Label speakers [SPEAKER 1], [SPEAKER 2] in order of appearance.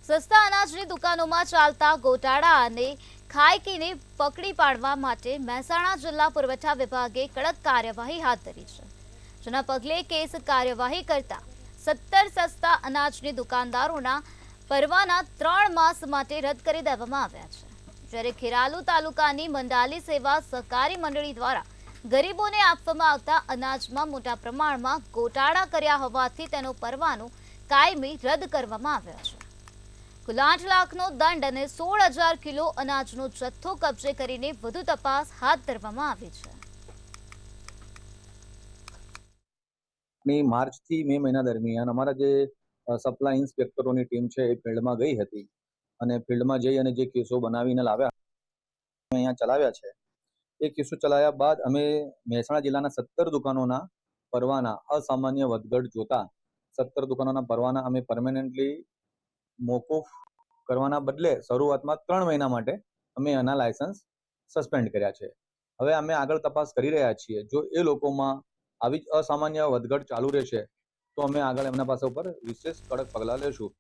[SPEAKER 1] સસ્તા અનાજની દુકાનોમાં ચાલતા ગોટાળા અને ખાયકીને પકડી પાડવા માટે મહેસાણા જિલ્લા પુરવઠા વિભાગે કડક કાર્યવાહી હાથ ધરી છે, જેના પગલે કેસ કાર્યવાહી કરતા 17 સસ્તા અનાજની દુકાનદારોના પરવાના 3 માસ માટે રદ કરી દેવામાં આવ્યા છે. જ્યારે ખેરાલુ તાલુકાની મંડાલી સેવા સહકારી મંડળી દ્વારા ગરીબોને આપવામાં આવતા અનાજમાં મોટા પ્રમાણમાં ગોટાળા કર્યા હોવાથી તેનો પરવાનો કાયમી રદ કરવામાં આવ્યો છે. કુલ 8 લાખનો દંડ અને 16,000 કિલો અનાજનો જથ્થો કબજે કરીને વધુ તપાસ હાથ ધરવામાં આવી છે.
[SPEAKER 2] માર્ચથી મે મહિના દરમિયાન અમારા જે સપ્લાય ઇન્સ્પેક્ટરોની ટીમ છે એ ફિલ્ડમાં ગઈ હતી અને ફિલ્ડમાં જઈ અને જે કેસો બનાવીને લાવ્યા અહીંયા ચલાવ્યા છે. એ કેસો ચલાવ્યા બાદ અમે મહેસાણા જિલ્લાના 17 દુકાનોના પરવાના અસામાન્ય વધઘટ જોતા 17 દુકાનોના પરવાના અમે પરમેનન્ટલી મોકૂફ કરવાના બદલે શરૂઆતમાં 3 મહિના માટે અમે એના લાયસન્સ સસ્પેન્ડ કર્યા છે. હવે અમે આગળ તપાસ કરી રહ્યા છીએ. જો એ લોકોમાં આવી જ અસામાન્ય વધઘટ ચાલુ રહેશે તો અમે આગળ એમના પાસે ઉપર વિશેષ કડક પગલાં લેશું.